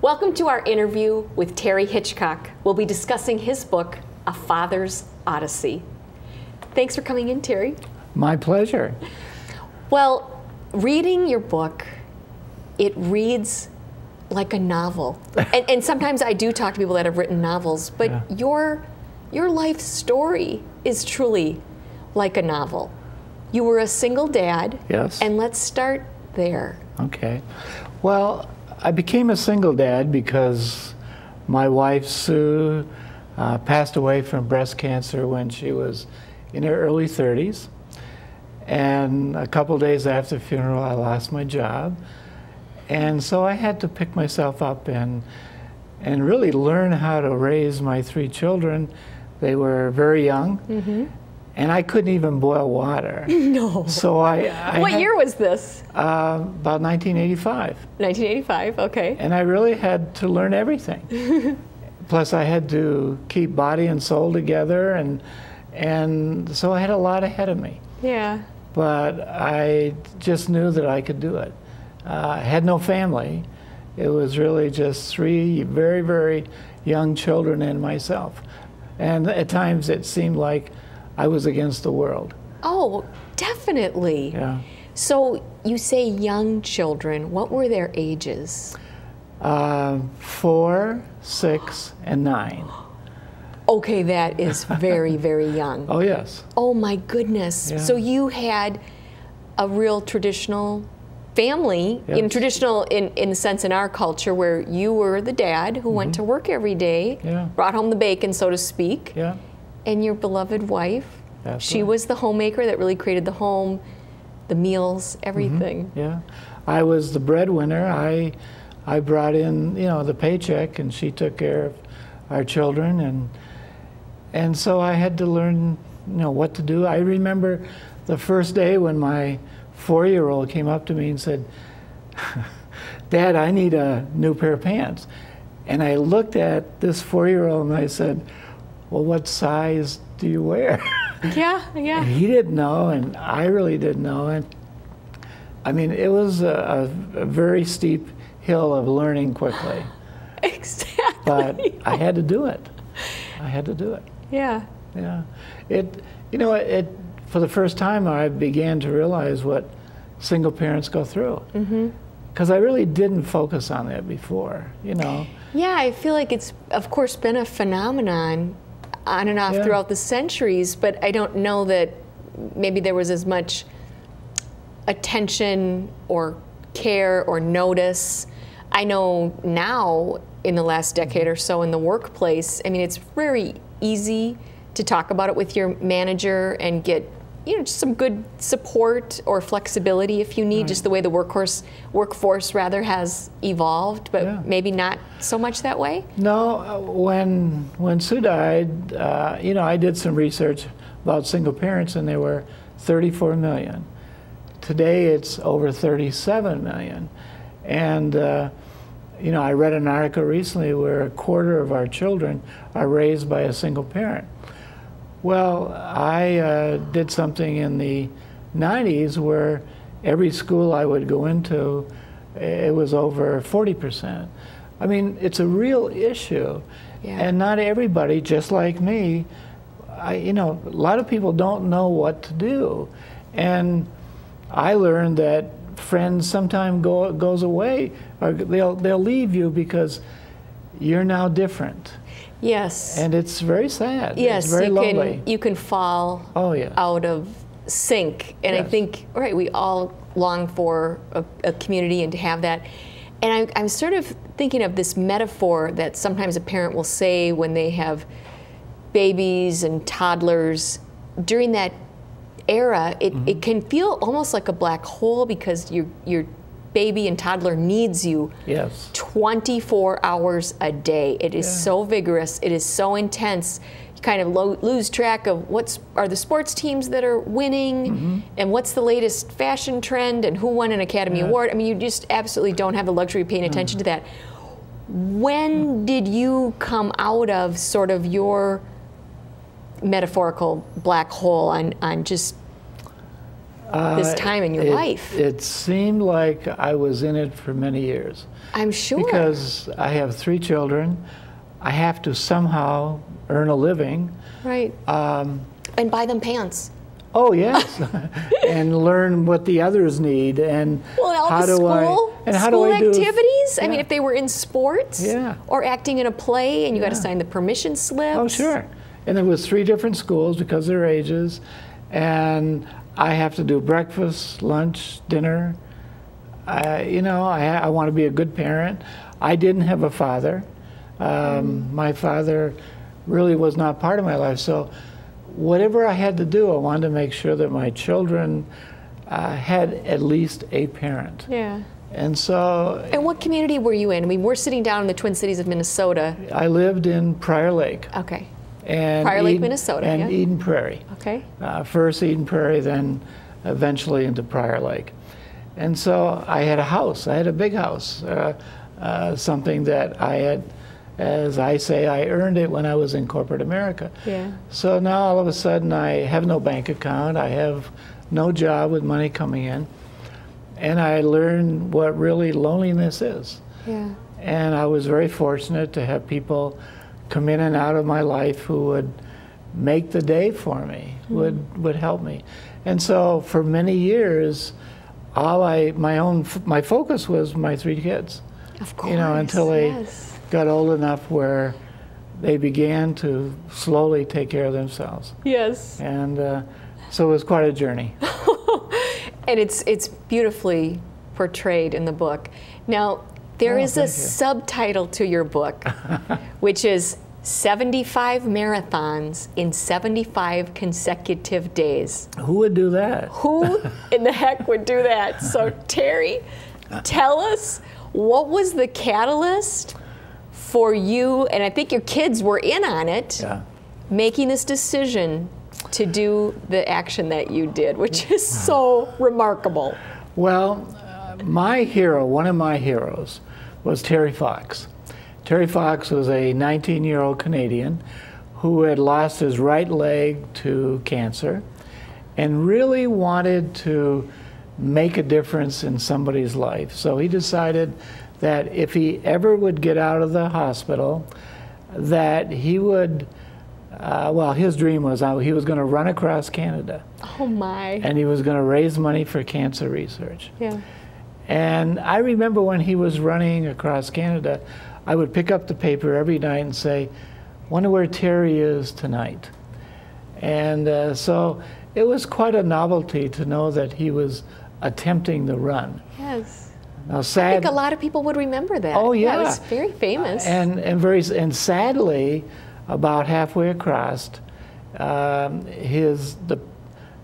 Welcome to our interview with Terry Hitchcock. We'll be discussing his book, A Father's Odyssey. Thanks for coming in, Terry. My pleasure. Well, reading your book, it reads like a novel. and sometimes I do talk to people that have written novels, but your life story is truly like a novel. You were a single dad. Yes. And let's start there. Okay. Well, I became a single dad because my wife, Sue, passed away from breast cancer when she was in her early 30s. And a couple days after the funeral, I lost my job. And so I had to pick myself up and really learn how to raise my 3 children. They were very young. Mm-hmm. And I couldn't even boil water. No. So What year was this? About 1985. 1985, okay. And I really had to learn everything. Plus I had to keep body and soul together, and so I had a lot ahead of me. Yeah. But I just knew that I could do it. I had no family. It was really just 3 very, very young children and myself. And at times it seemed like I was against the world. Oh, definitely. Yeah. So you say young children. What were their ages? 4, 6, and 9. Okay, that is very, very young. Oh, yes. Oh, my goodness. Yeah. So you had a real traditional family, Yes. traditional in the sense in our culture where you were the dad who went to work every day, brought home the bacon, so to speak. Yeah. And your beloved wife, That's she right. was the homemaker that really created the home, the meals, everything. Yeah. I was the breadwinner. I brought in, the paycheck, and she took care of our children, and so I had to learn, what to do. I remember the first day when my 4-year-old came up to me and said, "Dad, I need a new pair of pants." And I looked at this 4-year-old and I said, "Well, what size do you wear?" Yeah, yeah. And he didn't know, and I really didn't know. And I mean, it was a very steep hill of learning quickly. Exactly. But I had to do it. I had to do it. Yeah. Yeah. For the first time, I began to realize what single parents go through. Because I really didn't focus on that before, Yeah, I feel like it's, of course, been a phenomenon on and off throughout the centuries, but I don't know that maybe there was as much attention or care or notice. I know now, in the last decade or so in the workplace, I mean, it's very easy to talk about it with your manager and get just some good support or flexibility if you need, just the way the workforce rather has evolved, but maybe not so much that way? No, when Sue died, I did some research about single parents, and there were 34 million. Today it's over 37 million. And I read an article recently where 1/4 of our children are raised by a single parent. Well, I did something in the 90s where every school I would go into, it was over 40%. I mean, it's a real issue. Yeah. And not everybody, just like me, a lot of people don't know what to do. And I learned that friends sometimes goes away, or they'll leave you because you're now different. Yes. And it's very sad. Yes, it's very lonely. You can fall out of sync. And I think, we all long for a community and to have that. And I'm sort of thinking of this metaphor that sometimes a parent will say when they have babies and toddlers. During that era, it can feel almost like a black hole because your baby and toddler needs you 24 hours a day. It is so vigorous. It is so intense. You kind of lose track of are the sports teams that are winning, and what's the latest fashion trend, and who won an Academy Award. I mean, you just absolutely don't have the luxury of paying attention to that. When did you come out of sort of your metaphorical black hole on just this time in your life? It seemed like I was in it for many years. I'm sure. Because I have 3 children. I have to somehow earn a living. Right. And buy them pants. Oh, yes. And learn what the others need. And well, how do school I do activities? Yeah. I mean, if they were in sports or acting in a play and you got to sign the permission slips. Oh, sure. And there was 3 different schools because of their ages. And I have to do breakfast, lunch, dinner. You know, I want to be a good parent. I didn't have a father. My father really was not part of my life. So whatever I had to do, I wanted to make sure that my children had at least a parent. Yeah. And so... And what community were you in? I mean, we're sitting down in the Twin Cities of Minnesota. I lived in Prior Lake. Okay. And Prior Lake, Minnesota, and Eden Prairie. Okay. First Eden Prairie, then eventually into Prior Lake. And so I had a house. I had a big house, something that I had, as I say, I earned it when I was in corporate America. Yeah. So now all of a sudden I have no bank account. I have no job with money coming in. And I learned what really loneliness is. Yeah. And I was very fortunate to have people come in and out of my life who would make the day for me, would help me. And so for many years, my focus was my 3 kids. Of course. You know, until they got old enough where they began to slowly take care of themselves. Yes. And so it was quite a journey. And it's beautifully portrayed in the book. Now, there is a subtitle to your book, which is 75 marathons in 75 consecutive days. Who would do that? Who in the heck would do that? So Terry, tell us, what was the catalyst for you, and I think your kids were in on it, making this decision to do the action that you did, which is so remarkable? Well, my hero, one of my heroes, was Terry Fox. Terry Fox was a 19-year-old Canadian who had lost his right leg to cancer and really wanted to make a difference in somebody's life. So he decided that if he ever would get out of the hospital, that he would, well, his dream was he was going to run across Canada. Oh my. And he was going to raise money for cancer research. Yeah. And I remember when he was running across Canada, I would pick up the paper every night and say, wonder where Terry is tonight. And so it was quite a novelty to know that he was attempting the run. Yes. Now, I think a lot of people would remembe that. Oh, yeah. It was very famous. And sadly, about halfway across,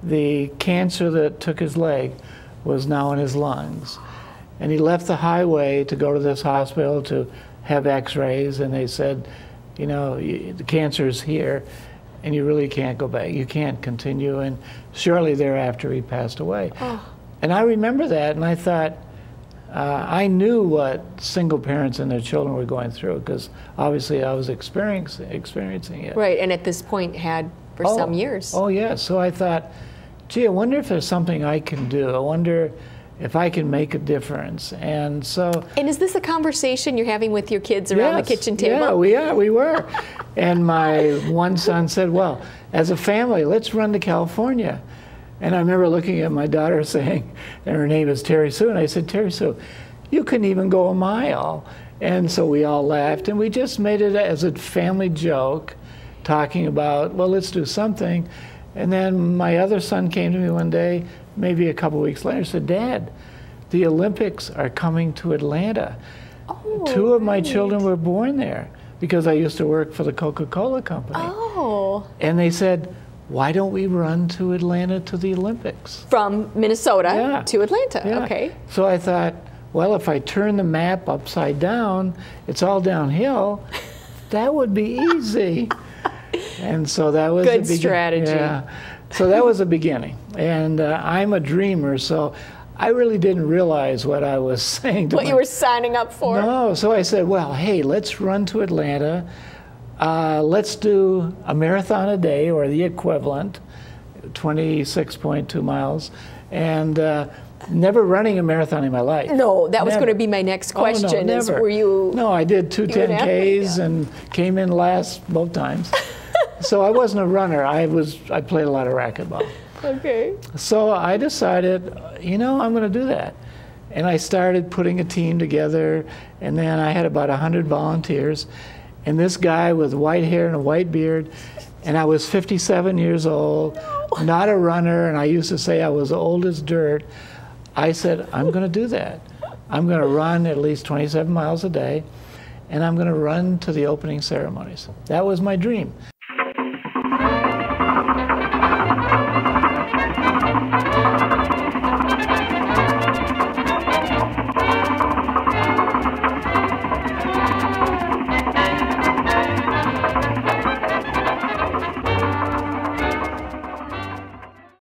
the cancer that took his leg was now in his lungs. And he left the highway to go to this hospital to have x-rays, and they said, you know, the cancer is here, and you really can't go back. You can't continue. And shortly thereafter, he passed away. Oh. And I remember that, and I thought, I knew what single parents and their children were going through, because obviously I was experiencing it. Right, and at this point had for some years. Oh, yeah. So I thought, gee, I wonder if there's something I can do. I wonder if I can make a difference. And so... And is this a conversation you're having with your kids around the kitchen table? Yeah, we were. And my one son said, well, as a family, let's run to California. And I remember looking at my daughter saying, and her name is Terry Sue, and I said, Terry Sue, you couldn't even go a mile. And so we all laughed, and we just made it as a family joke, talking about, well, let's do something. And then my other son came to me one day, maybe a couple weeks later, and said, Dad, the Olympics are coming to Atlanta. Oh, 2 of my children were born there because I used to work for the Coca-Cola company. Oh. And they said, why don't we run to Atlanta to the Olympics? From Minnesota to Atlanta, okay. So I thought, well, if I turn the map upside down, it's all downhill, that would be easy. And so that was good strategy. Yeah. So that was the beginning. And I'm a dreamer, so I really didn't realize what I was saying to what you were signing up for. No, so I said, well, hey, let's run to Atlanta. Let's do a marathon a day, or the equivalent, 26.2 miles, and never running a marathon in my life. No, that was going to be my next question. Oh, no, is never. were you? No, I did 2 10Ks and came in last both times. So I wasn't a runner. I played a lot of racquetball. Okay. So I decided, you know, I'm going to do that. And I started putting a team together, and then I had about 100 volunteers. And this guy with white hair and a white beard, and I was 57 years old, not a runner, and I used to say I was old as dirt. I said, I'm going to do that. I'm going to run at least 27 miles a day, and I'm going to run to the opening ceremonies. That was my dream.